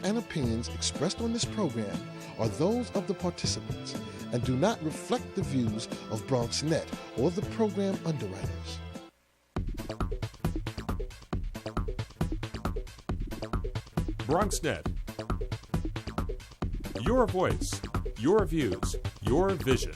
and opinions expressed on this program are those of the participants and do not reflect the views of BronxNet or the program underwriters. BronxNet. Your voice, your views, your vision.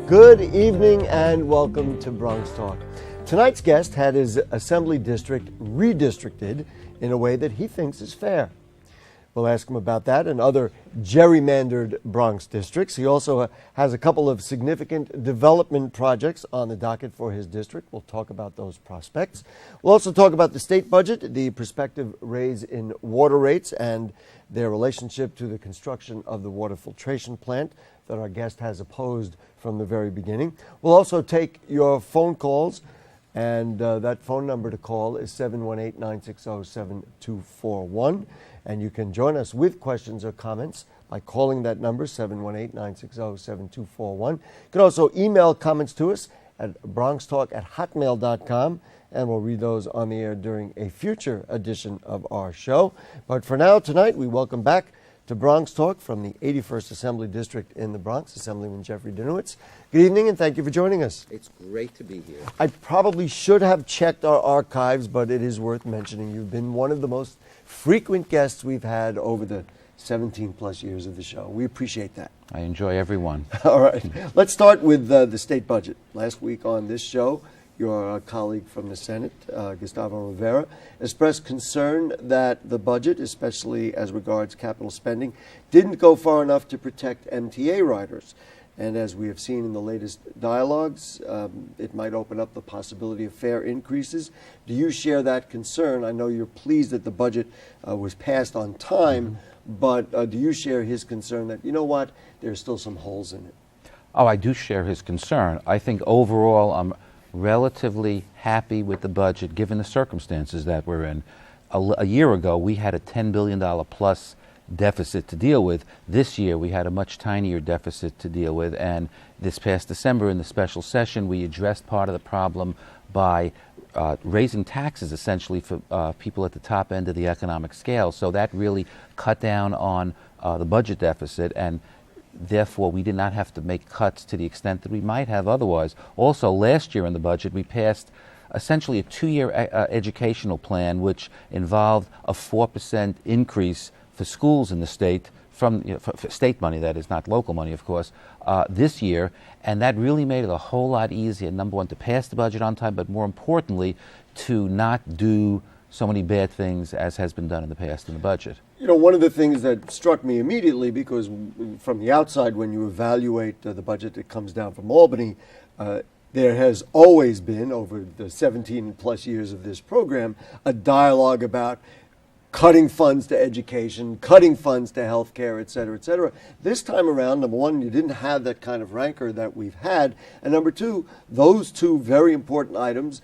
Good evening and welcome to BronxTalk. Tonight's guest had his assembly district redistricted in a way that he thinks is fair. We'll ask him about that and other gerrymandered Bronx districts. He also has a couple of significant development projects on the docket for his district. We'll talk about those prospects. We'll also talk about the state budget, the prospective raise in water rates, and their relationship to the construction of the water filtration plant that our guest has opposed from the very beginning. We'll also take your phone calls, and that phone number to call is 718-960-7241. And you can join us with questions or comments by calling that number, 718-960-7241. You can also email comments to us at bronxtalk@hotmail.com, and we'll read those on the air during a future edition of our show. But for now, tonight, we welcome back to Bronx Talk from the 81st Assembly District in the Bronx, Assemblyman Jeffrey Dinowitz. Good evening, and thank you for joining us. It's great to be here. I probably should have checked our archives, but it is worth mentioning you've been one of the most frequent guests we've had over the 17-plus years of the show. We appreciate that. I enjoy every one. All right. Let's start with the state budget. Last week on this show, your colleague from the Senate, Gustavo Rivera, expressed concern that the budget, especially as regards capital spending, didn't go far enough to protect MTA riders. And as we have seen in the latest dialogues, it might open up the possibility of fare increases. Do you share that concern? I know you're pleased that the budget was passed on time, but do you share his concern that, you know what, there's still some holes in it? Oh, I do share his concern. I think overall I'm relatively happy with the budget given the circumstances that we're in. A year ago, we had a $10 billion plus deficit to deal with. This year, we had a much tinier deficit to deal with, and this past December in the special session, we addressed part of the problem by raising taxes essentially for people at the top end of the economic scale. So that really cut down on the budget deficit, and therefore, we did not have to make cuts to the extent that we might have otherwise. Also, last year in the budget, we passed essentially a 2-year educational plan, which involved a 4% increase for schools in the state, from for state money, that is, not local money, of course, this year. And that really made it a whole lot easier, number one, to pass the budget on time, but more importantly, to not do so many bad things as has been done in the past in the budget. You know, one of the things that struck me immediately, because from the outside, when you evaluate the budget that comes down from Albany, there has always been, over the 17-plus years of this program, a dialogue about cutting funds to education, cutting funds to health care, et cetera, et cetera. This time around, number one, you didn't have that kind of rancor that we've had. And number two, those two very important items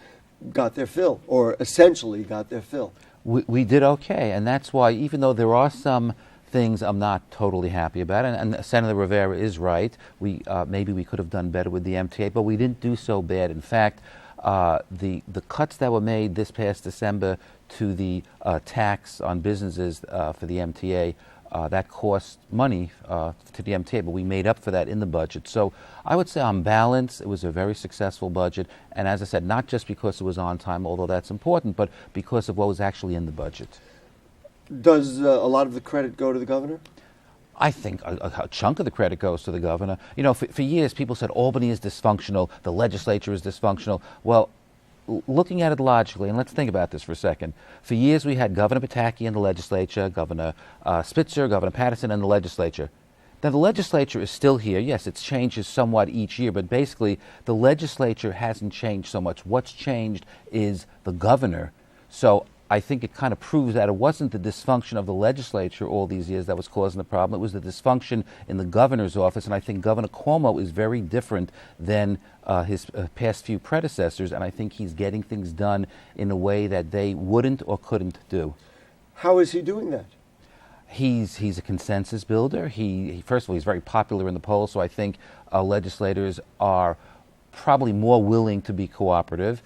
got their fill, or essentially got their fill. We did okay, and that's why, even though there are some things I'm not totally happy about, and Senator Rivera is right, maybe we could have done better with the MTA, but we didn't do so bad. In fact, the cuts that were made this past December to the tax on businesses for the MTA, that cost money to the MTA, but we made up for that in the budget. So I would say on balance, it was a very successful budget. And as I said, not just because it was on time, although that's important, but because of what was actually in the budget. Does a lot of the credit go to the governor? I think a chunk of the credit goes to the governor. You know, for years, people said Albany is dysfunctional, the legislature is dysfunctional. Well, looking at it logically, and let's think about this for a second. For years, we had Governor Pataki in the legislature, Governor Spitzer, Governor Patterson in the legislature. Now, the legislature is still here. Yes, it changes somewhat each year, but basically, the legislature hasn't changed so much. What's changed is the governor. So I think it kind of proves that it wasn't the dysfunction of the legislature all these years that was causing the problem. It was the dysfunction in the governor's office, and I think Governor Cuomo is very different than his past few predecessors, and I think he's getting things done in a way that they wouldn't or couldn't do. How is he doing that? He's a consensus builder. First of all, he's very popular in the polls, so I think legislators are probably more willing to be cooperative.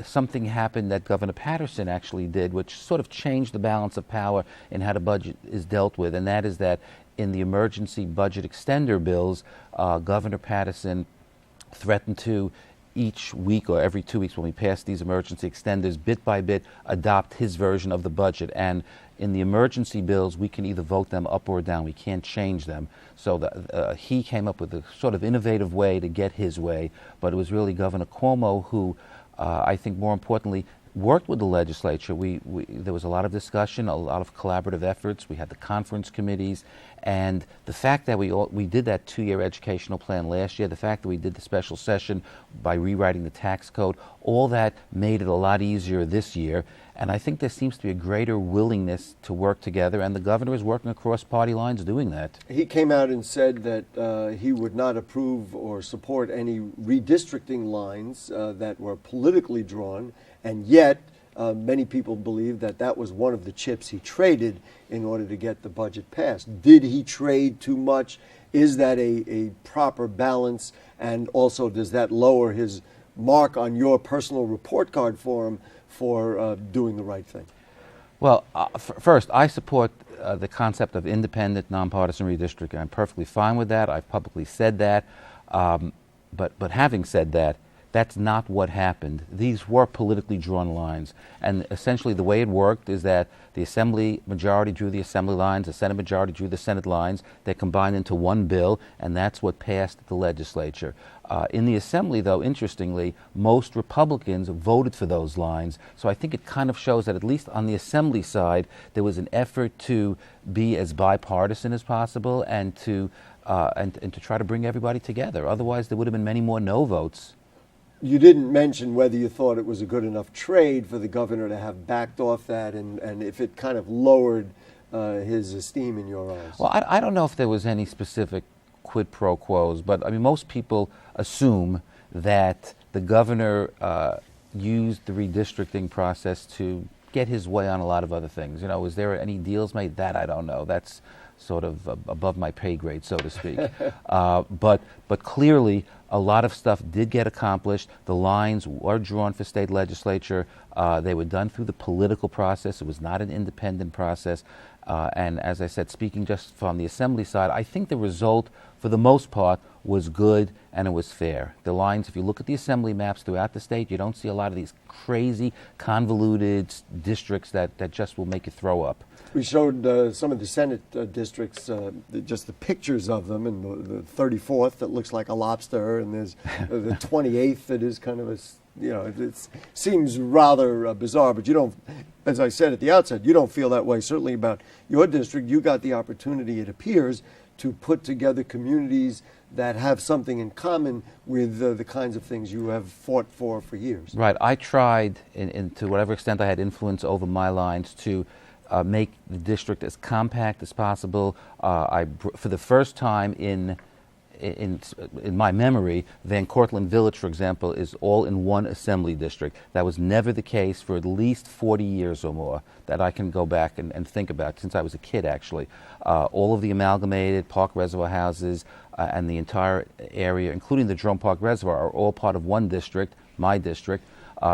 Something happened that Governor Patterson actually did, which sort of changed the balance of power in how the budget is dealt with, and that is that in the emergency budget extender bills, Governor Patterson threatened to each week or every 2 weeks when we pass these emergency extenders, bit by bit, adopt his version of the budget. And in the emergency bills, we can either vote them up or down. We can't change them. So he came up with a sort of innovative way to get his way, but it was really Governor Cuomo who, I think more importantly, worked with the legislature. There was a lot of discussion, a lot of collaborative efforts. We had the conference committees, and the fact that we did that 2-year educational plan last year, the fact that we did the special session by rewriting the tax code, all that made it a lot easier this year. And I think there seems to be a greater willingness to work together, and the governor is working across party lines doing that. He came out and said that he would not approve or support any redistricting lines that were politically drawn, and yet many people believe that that was one of the chips he traded in order to get the budget passed. Did he trade too much? Is that a proper balance? And also, does that lower his mark on your personal report card for him for doing the right thing? Well, first, I support the concept of independent, nonpartisan redistricting. I'm perfectly fine with that. I've publicly said that. But having said that, that's not what happened. These were politically drawn lines. And essentially the way it worked is that the Assembly majority drew the Assembly lines, the Senate majority drew the Senate lines. They combined into one bill, and that's what passed the legislature. In the Assembly, though, interestingly, most Republicans voted for those lines. So I think it kind of shows that at least on the Assembly side, there was an effort to be as bipartisan as possible and to try to bring everybody together. Otherwise, there would have been many more no votes. You didn't mention whether you thought it was a good enough trade for the governor to have backed off that, and if it kind of lowered his esteem in your eyes. Well, I don't know if there was any specific quid pro quos, but I mean, most people assume that the governor used the redistricting process to get his way on a lot of other things. You know, was there any deals made? That I don't know. That's sort of above my pay grade, so to speak. But clearly, a lot of stuff did get accomplished. The lines were drawn for state legislature. They were done through the political process. It was not an independent process. And as I said, speaking just from the Assembly side, I think the result, for the most part, was good and it was fair. The lines, if you look at the Assembly maps throughout the state, you don't see a lot of these crazy, convoluted districts that just will make you throw up. We showed some of the Senate districts, just the pictures of them, and the 34th that looks like a lobster, and there's the 28th that is kind of a, you know, it seems rather bizarre, but you don't, as I said at the outset, you don't feel that way certainly about your district. You got the opportunity, it appears, to put together communities that have something in common with the kinds of things you have fought for years. Right. I tried, to whatever extent I had influence over my lines, to make the district as compact as possible. For the first time in my memory, Van Cortlandt Village, for example, is all in one assembly district. That was never the case for at least 40 years or more that I can go back and think about, since I was a kid, actually. All of the amalgamated Park Reservoir houses and the entire area, including the Jerome Park Reservoir, are all part of one district, my district.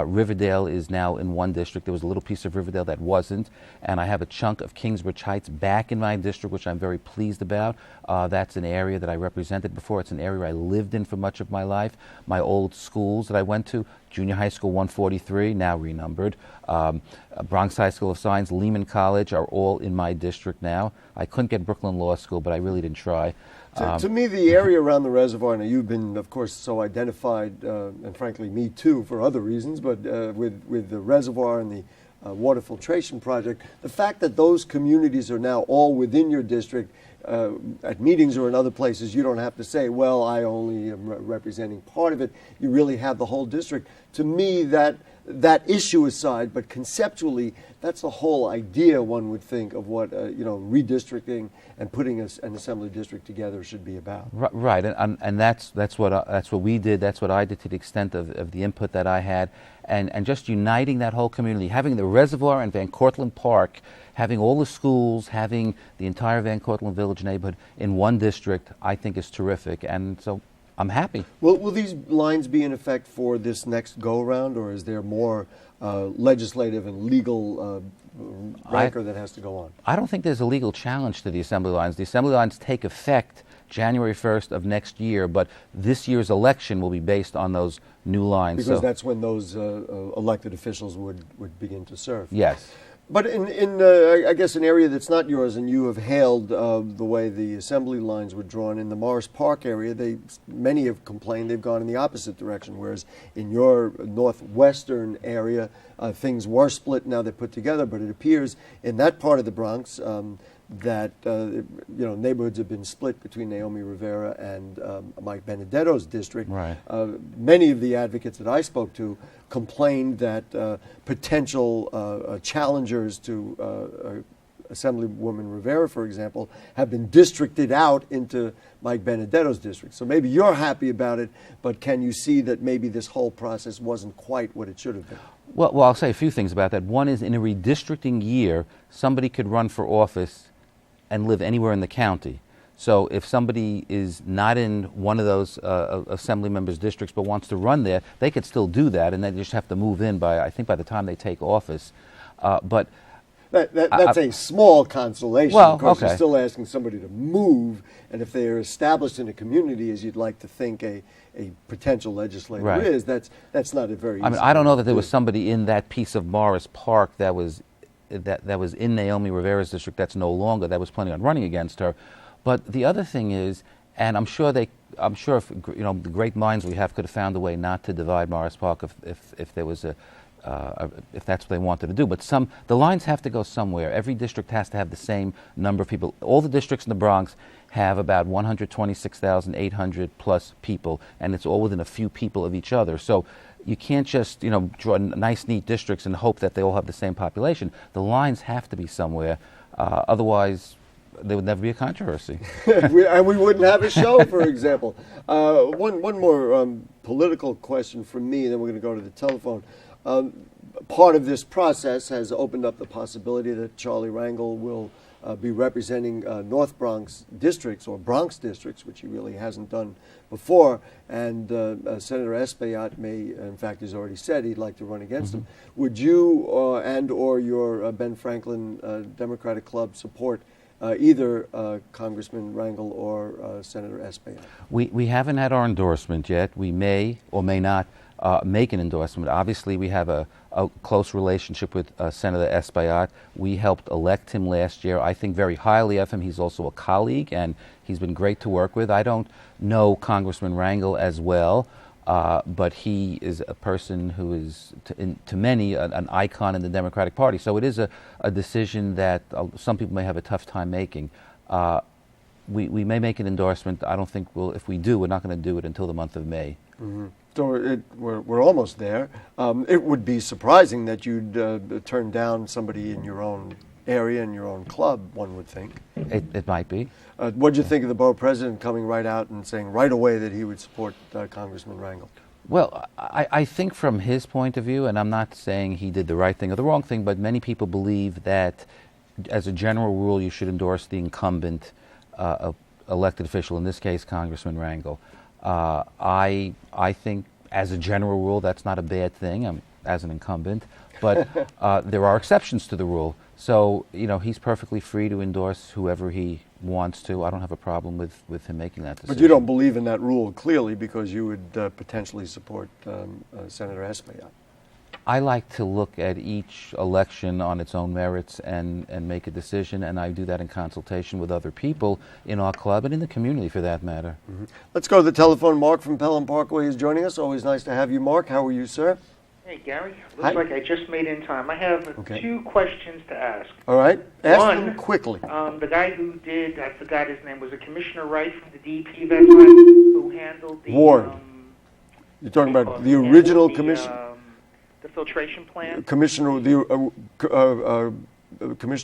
Riverdale is now in one district. There was a little piece of Riverdale that wasn't, and I have a chunk of Kingsbridge Heights back in my district, which I'm very pleased about. That's an area that I represented before. It's an area I lived in for much of my life. My old schools that I went to, Junior High School 143, now renumbered, Bronx High School of Science, Lehman College are all in my district now. I couldn't get Brooklyn Law School, but I really didn't try. To me, the area around the reservoir, and you've been, of course, so identified, and frankly, me too, for other reasons, but with the reservoir and the water filtration project, the fact that those communities are now all within your district at meetings or in other places, you don't have to say, well, I only am representing part of it. You really have the whole district. To me, that issue aside, but conceptually, that's the whole idea, one would think, of what redistricting and putting an assembly district together should be about. Right, and that's what we did. That's what I did to the extent of the input that I had, and just uniting that whole community, having the reservoir and Van Cortlandt Park, having all the schools, having the entire Van Cortlandt Village neighborhood in one district, I think is terrific, and so I'm happy. Will these lines be in effect for this next go-around, or is there more legislative and legal rancor that has to go on? I don't think there's a legal challenge to the assembly lines. The assembly lines take effect January 1st of next year, but this year's election will be based on those new lines. Because that's when those elected officials would begin to serve. Yes. But in I guess an area that's not yours, and you have hailed the way the assembly lines were drawn in the Morris Park area, many have complained they've gone in the opposite direction, whereas in your northwestern area, things were split, now they're put together, but it appears in that part of the Bronx that neighborhoods have been split between Naomi Rivera and Mike Benedetto's district. Right. Many of the advocates that I spoke to complained that potential challengers to Assemblywoman Rivera, for example, have been districted out into Mike Benedetto's district. So maybe you're happy about it, but can you see that maybe this whole process wasn't quite what it should have been? Well, I'll say a few things about that. One is, in a redistricting year, somebody could run for office and live anywhere in the county. So if somebody is not in one of those assembly members' districts but wants to run there, they could still do that, and they just have to move in by the time they take office. But that's a small consolation. Well, of course, okay. You're still asking somebody to move, and if they are established in a community, as you'd like to think a potential legislator Right. is, that's not a very easy I don't know that thing there to was do. somebody in that piece of Morris Park that was in Naomi Rivera's district that's no longer, that was planning on running against her. But the other thing is, and I'm sure if the great minds we have could have found a way not to divide Morris Park if there was if that's what they wanted to do. But the lines have to go somewhere. Every district has to have the same number of people. All the districts in the Bronx have about 126,800 plus people, and it's all within a few people of each other. So you can't just draw nice, neat districts and hope that they all have the same population. The lines have to be somewhere. Otherwise, there would never be a controversy. and we wouldn't have a show, for example. One more political question from me, and then we're going to go to the telephone. Part of this process has opened up the possibility that Charlie Rangel will be representing North Bronx districts, or Bronx districts, which he really hasn't done before. And Senator Espaillat in fact, has already said he'd like to run against him. Would you or your Ben Franklin Democratic Club support either Congressman Rangel or Senator Espaillat? We haven't had our endorsement yet. We may or may not make an endorsement. Obviously, we have a close relationship with Senator Espaillat. We helped elect him last year. I think very highly of him. He's also a colleague, and he's been great to work with. I don't know Congressman Rangel as well, but he is a person who is, to many, an icon in the Democratic Party. So it is a decision that some people may have a tough time making. We may make an endorsement. I don't think if we do, we're not going to do it until the month of May. Mm-hmm. So we're almost there. It would be surprising that you'd turn down somebody in your own area, in your own club, one would think. It might be. What did you think of the borough president coming right out and saying right away that he would support Congressman Rangel? Well, I think from his point of view, and I'm not saying he did the right thing or the wrong thing, but many people believe that as a general rule you should endorse the incumbent elected official, in this case Congressman Rangel. I think as a general rule that's not a bad thing as an incumbent, but there are exceptions to the rule. So, he's perfectly free to endorse whoever he wants to. I don't have a problem with him making that decision. But you don't believe in that rule, clearly, because you would potentially support Senator Espaillat. I like to look at each election on its own merits and make a decision, and I do that in consultation with other people in our club and in the community, for that matter. Mm-hmm. Let's go to the telephone. Mark from Pelham Parkway is joining us. Always nice to have you, Mark. How are you, sir? Hey, Gary. Hi. Looks like I just made in time. I have two questions to ask. All right. Ask One, them quickly. The guy who did, I forgot his name, was it Commissioner Wright from the DEP veteran who handled the... Ward. You're talking about the original commissioner? The filtration plant? Commissioner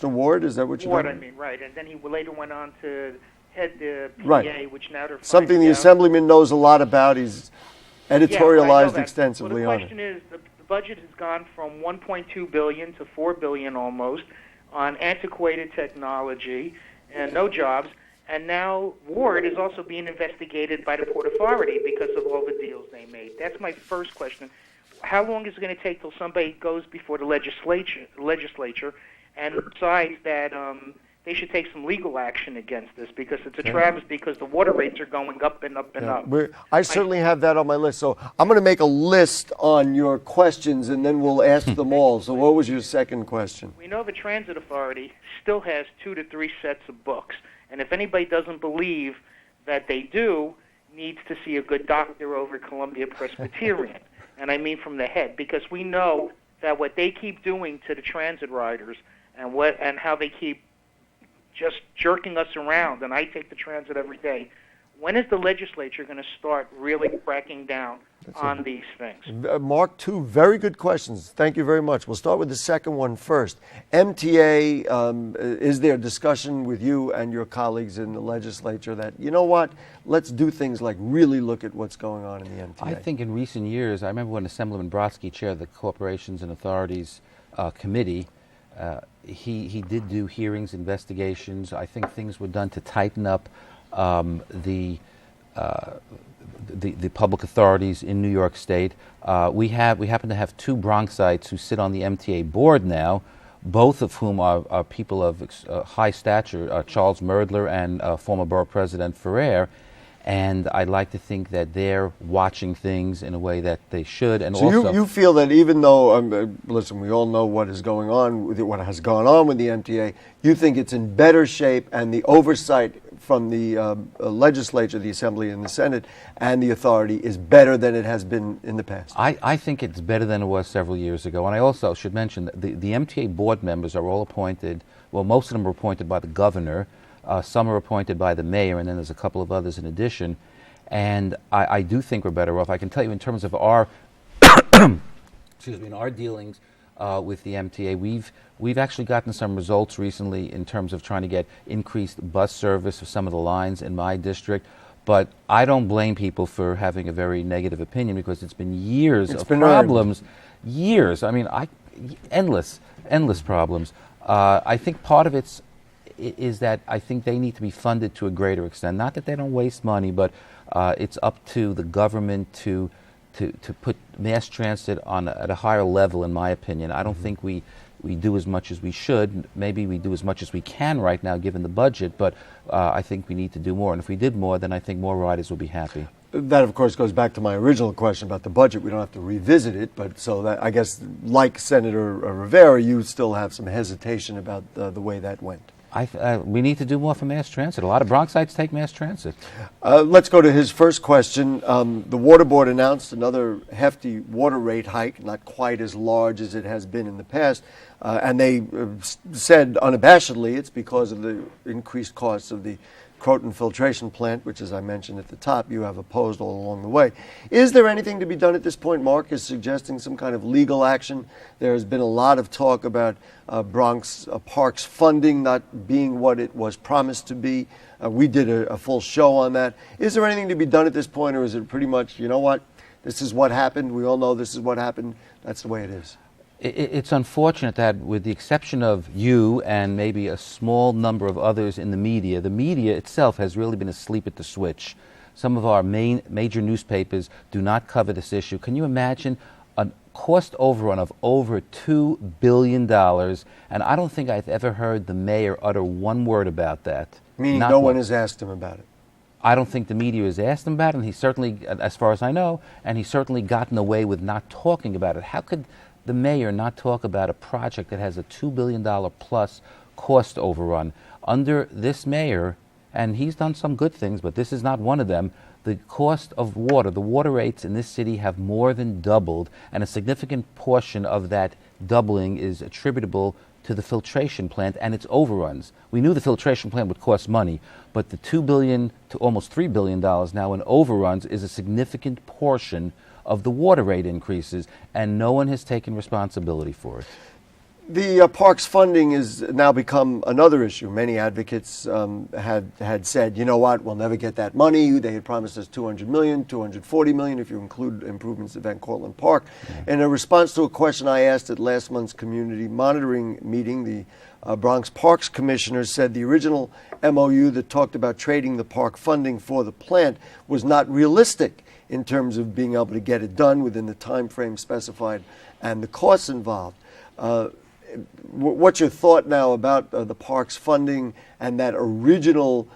Ward, is that what you're Ward, talking I mean, right. And then he later went on to head the PTA, Right. which now they're Something the out. Assemblyman knows a lot about. He's editorialized extensively well, on the it. question is, the budget has gone from $1.2 billion to $4 billion almost on antiquated technology and no jobs. And now Ward is also being investigated by the Port Authority because of all the deals they made. That's my first question. How long is it going to take till somebody goes before the legislature and decides that they should take some legal action against this, because it's a travesty because the water rates are going up and up and up. I certainly have that on my list. So I'm going to make a list on your questions, and then we'll ask them all. So what was your second question? We know the Transit Authority still has 2 to 3 sets of books. And if anybody doesn't believe that they do, needs to see a good doctor over Columbia Presbyterian. And I mean from the head, because we know that what they keep doing to the transit riders and how they keep just jerking us around, and I take the transit every day. When is the legislature going to start really cracking down on these things? Mark, two very good questions. Thank you very much. We'll start with the second one first. MTA, is there discussion with you and your colleagues in the legislature that, you know what, let's do things like really look at what's going on in the MTA? I think in recent years, I remember when Assemblyman Brodsky chaired the Corporations and Authorities Committee, he did do hearings, investigations. I think things were done to tighten up the public authorities in New York State. We happen to have 2 Bronxites who sit on the MTA board now, both of whom are people of high stature, Charles Merdler and former Borough President Ferrer. And I'd like to think that they're watching things in a way that they should. And so also, you feel that even though, listen, we all know what is going on, what has gone on with the MTA, you think it's in better shape, and the oversight from the legislature, the Assembly and the Senate, and the authority is better than it has been in the past? I think it's better than it was several years ago. And I also should mention that the MTA board members are all appointed, well, most of them are appointed by the governor. Some are appointed by the mayor, and then there's a couple of others in addition. And I do think we're better off. I can tell you in terms of our, in our dealings with the MTA, we've actually gotten some results recently in terms of trying to get increased bus service of some of the lines in my district. But I don't blame people for having a very negative opinion, because it's been years of problems. Years. I mean, endless problems. I think part of it's is that I think they need to be funded to a greater extent. Not that they don't waste money, but it's up to the government to put mass transit on at a higher level, in my opinion. I don't think we do as much as we should. Maybe we do as much as we can right now, given the budget, but I think we need to do more. And if we did more, then I think more riders will be happy. That, of course, goes back to my original question about the budget. We don't have to revisit it, but so that, I guess, like Senator Rivera, you still have some hesitation about the way that went. We need to do more for mass transit. A lot of Bronxites take mass transit. Let's go to his first question. The Water Board announced another hefty water rate hike, not quite as large as it has been in the past, and they said unabashedly it's because of the increased costs of the Croton filtration plant, which, as I mentioned at the top, you have opposed all along the way. Is there anything to be done at this point? Mark is suggesting some kind of legal action. There has been a lot of talk about Bronx Parks funding not being what it was promised to be. We did a full show on that. Is there anything to be done at this point, or is it pretty much, you know what, this is what happened, we all know this is what happened, that's the way it is? It's unfortunate that, with the exception of you and maybe a small number of others in the media itself has really been asleep at the switch. Some of our major newspapers do not cover this issue. Can you imagine a cost overrun of over $2 billion? And I don't think I've ever heard the mayor utter one word about that. Meaning no one has asked him about it? I don't think the media has asked him about it, and he certainly, as far as I know, and he's certainly gotten away with not talking about it. How could the mayor not talk about a project that has a $2 billion plus cost overrun? Under this mayor, and he's done some good things, but this is not one of them, the cost of water, the water rates in this city have more than doubled, and a significant portion of that doubling is attributable to the filtration plant and its overruns. We knew the filtration plant would cost money, but the $2 billion to almost $3 billion now in overruns is a significant portion of the water rate increases, and no one has taken responsibility for it. The parks funding has now become another issue. Many advocates had said, you know what, we'll never get that money. They had promised us $200 million, $240 million if you include improvements at Van Cortlandt Park. Mm-hmm. In a response to a question I asked at last month's community monitoring meeting, the Bronx Parks Commissioner said the original MOU that talked about trading the park funding for the plant was not realistic in terms of being able to get it done within the time frame specified and the costs involved. What's your thought now about the park's funding and that original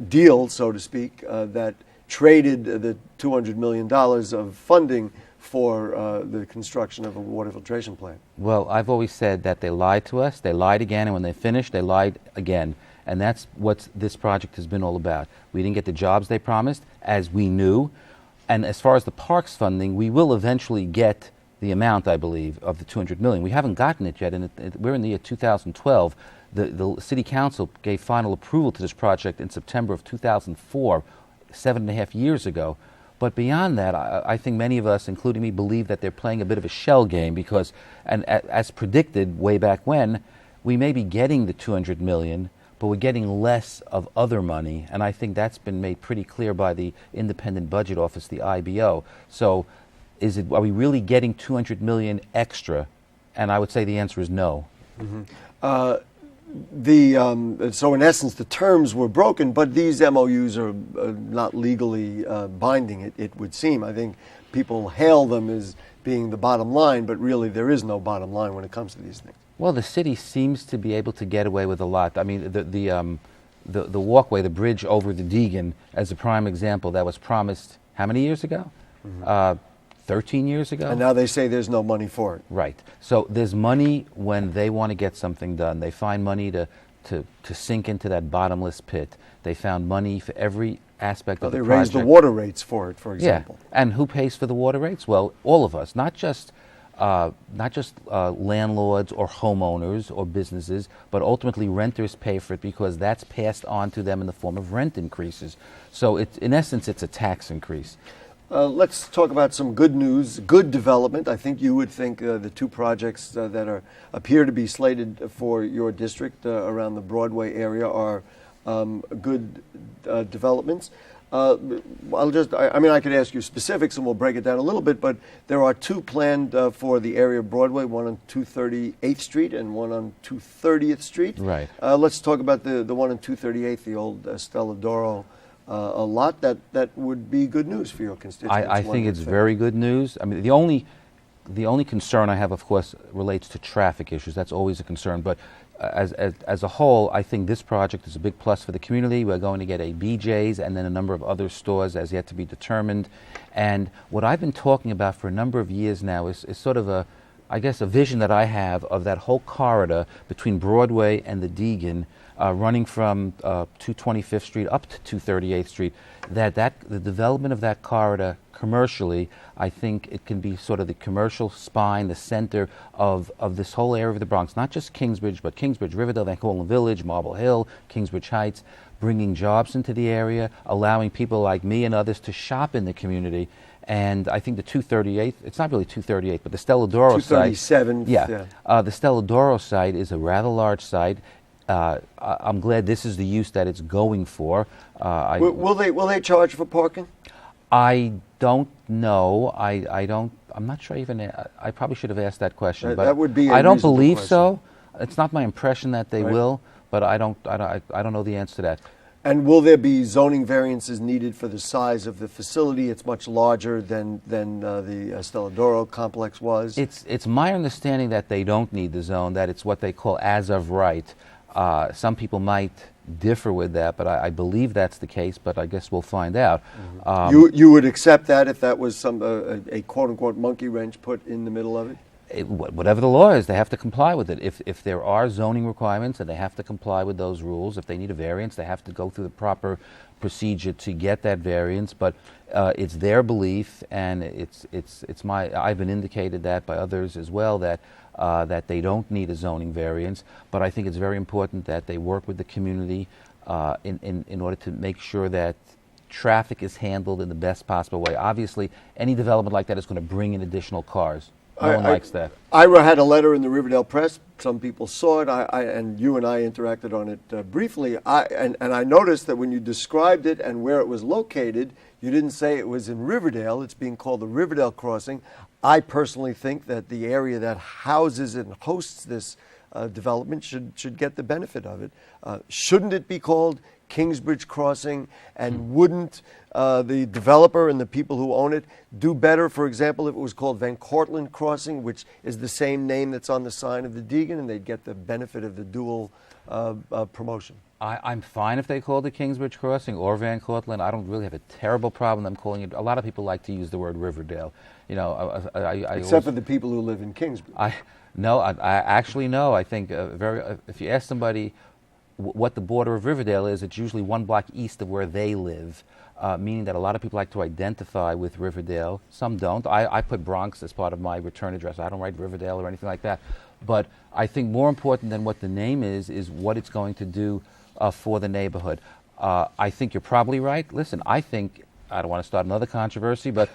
deal, so to speak, that traded the $200 million of funding for the construction of a water filtration plant? Well, I've always said that they lied to us, they lied again, and when they finished, they lied again. And that's what this project has been all about. We didn't get the jobs they promised, as we knew. And as far as the parks funding, we will eventually get the amount, I believe, of the $200 million. We haven't gotten it yet, and we're in the year 2012. The City Council gave final approval to this project in September of 2004, 7.5 years ago. But beyond that, I think many of us, including me, believe that they're playing a bit of a shell game because, and as predicted way back when, we may be getting the $200 million, but we're getting less of other money, and I think that's been made pretty clear by the Independent Budget Office, the IBO. So are we really getting $200 million extra? And I would say the answer is no. Mm-hmm. So in essence, the terms were broken, but these MOUs are not legally binding, it would seem. I think people hail them as being the bottom line, but really there is no bottom line when it comes to these things. Well, the city seems to be able to get away with a lot. I mean, the walkway, the bridge over the Deegan, as a prime example, that was promised how many years ago? Mm-hmm. 13 years ago? And now they say there's no money for it. Right. So there's money when they want to get something done. They find money to sink into that bottomless pit. They found money for every aspect of the project. They raised the water rates for it, for example. Yeah. And who pays for the water rates? Well, all of us, not just landlords or homeowners or businesses, but ultimately renters pay for it because that's passed on to them in the form of rent increases. So in essence, it's a tax increase. Let's talk about some good news, good development. I think you would think the two projects that appear to be slated for your district around the Broadway area are good developments. I could ask you specifics and we'll break it down a little bit, but there are two planned for the area of Broadway, one on 238th Street and one on 230th Street. Right. Let's talk about the one on 238th, the old Stella D'Oro a lot. That would be good news for your constituents. I think it's very good news. I mean, the only concern I have, of course, relates to traffic issues. That's always a concern. But as a whole, I think this project is a big plus for the community. We're going to get a BJ's and then a number of other stores as yet to be determined. And what I've been talking about for a number of years now is sort of a vision that I have of that whole corridor between Broadway and the Deegan, running from 225th Street up to 238th Street, the development of that corridor commercially, I think it can be sort of the commercial spine, the center of this whole area of the Bronx, not just Kingsbridge, but Kingsbridge, Riverdale, Van Cortlandt Village, Marble Hill, Kingsbridge Heights, bringing jobs into the area, allowing people like me and others to shop in the community. And I think the 238th, it's not really 238th, but the Stella D'Oro site. 237th. Yeah. The Stella D'Oro site is a rather large site. I'm glad this is the use that it's going for. Will they charge for parking? I don't know. I'm not sure even. I probably should have asked that question. But that would be. I don't believe so. It's not my impression that they will, but I don't know the answer to that. And will there be zoning variances needed for the size of the facility? It's much larger than the Stella D'Oro complex was. It's my understanding that they don't need the zone, that it's what they call as of right. Some people might differ with that, but I believe that's the case, but I guess we'll find out. Mm-hmm. You would accept that if that was a quote-unquote monkey wrench put in the middle of it? whatever the law is, they have to comply with it. If there are zoning requirements and they have to comply with those rules, if they need a variance, they have to go through the proper procedure to get that variance. But it's their belief, and I've been indicated that by others as well, that that they don't need a zoning variance. But I think it's very important that they work with the community in order to make sure that traffic is handled in the best possible way. Obviously, any development like that is going to bring in additional cars. No one likes that. Ira had a letter in the Riverdale Press. Some people saw it, and you and I interacted on it briefly. And I noticed that when you described it and where it was located, you didn't say it was in Riverdale. It's being called the Riverdale Crossing. I personally think that the area that houses and hosts this development should get the benefit of it. Shouldn't it be called Kingsbridge Crossing, and wouldn't the developer and the people who own it do better, for example, if it was called Van Cortlandt Crossing, which is the same name that's on the sign of the Deegan, and they'd get the benefit of the dual promotion? I'm fine if they called it Kingsbridge Crossing or Van Cortlandt. I don't really have a terrible problem them calling it. A lot of people like to use the word Riverdale. You know, except for the people who live in Kingsbridge. I actually know. I think if you ask somebody what the border of Riverdale is, it's usually one block east of where they live, meaning that a lot of people like to identify with Riverdale. Some don't. I put Bronx as part of my return address. I don't write Riverdale or anything like that. But I think more important than what the name is what it's going to do for the neighborhood. I think you're probably right. Listen, I don't want to start another controversy, but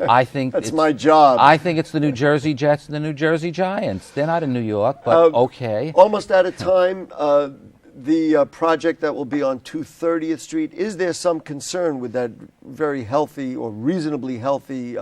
I think that's my job. I think it's the New Jersey Jets and the New Jersey Giants. They're not in New York, but okay. Almost out of time. The project that will be on 230th Street, is there some concern with that very healthy or reasonably healthy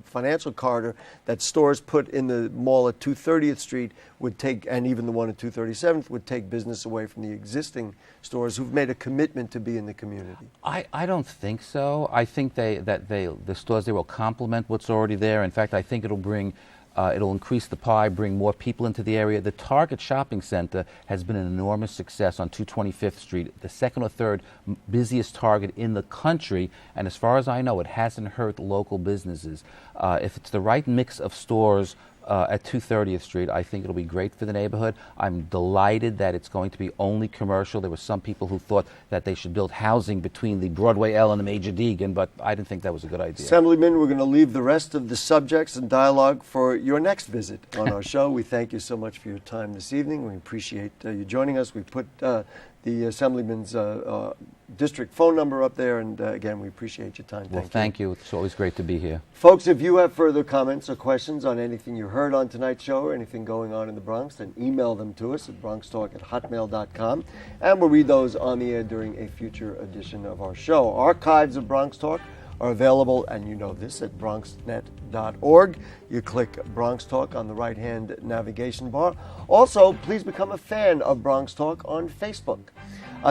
financial corridor that stores put in the mall at 230th Street would take, and even the one at 237th, would take business away from the existing stores who've made a commitment to be in the community? I don't think so. I think the stores there will complement what's already there. In fact, I think it'll increase the pie, bring more people into the area. The Target Shopping Center has been an enormous success on 225th Street, the second or third busiest Target in the country, and as far as I know, it hasn't hurt local businesses. If it's the right mix of stores at 230th Street, I think it'll be great for the neighborhood. I'm delighted that it's going to be only commercial. There were some people who thought that they should build housing between the Broadway L and the Major Deegan, but I didn't think that was a good idea. Assemblyman, we're going to leave the rest of the subjects and dialogue for your next visit on our show. We thank you so much for your time this evening. We appreciate you joining us. We put the Assemblyman's district phone number up there, and again, we appreciate your time. Thank you. It's always great to be here. Folks, if you have further comments or questions on anything you heard on tonight's show or anything going on in the Bronx, then email them to us at bronxtalk@hotmail.com, and we'll read those on the air during a future edition of our show. Archives of Bronx Talk are available, and you know this, at bronxnet.org. You click Bronx Talk on the right-hand navigation bar. Also, please become a fan of Bronx Talk on Facebook.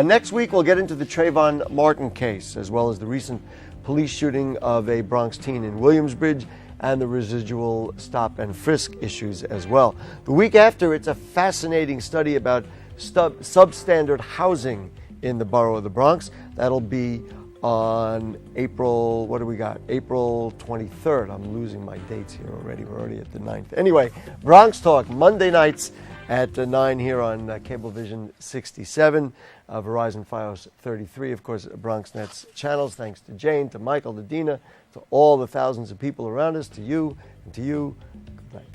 Next week, we'll get into the Trayvon Martin case, as well as the recent police shooting of a Bronx teen in Williamsbridge and the residual stop and frisk issues as well. The week after, it's a fascinating study about substandard housing in the borough of the Bronx. That'll be on April 23rd. I'm losing my dates here already. We're already at the 9th. Anyway, Bronx Talk, Monday nights at 9 here on Cablevision 67, Verizon Fios 33, of course, BronxNet's channels. Thanks to Jane, to Michael, to Dina, to all the thousands of people around us, to you, and to you. Good night.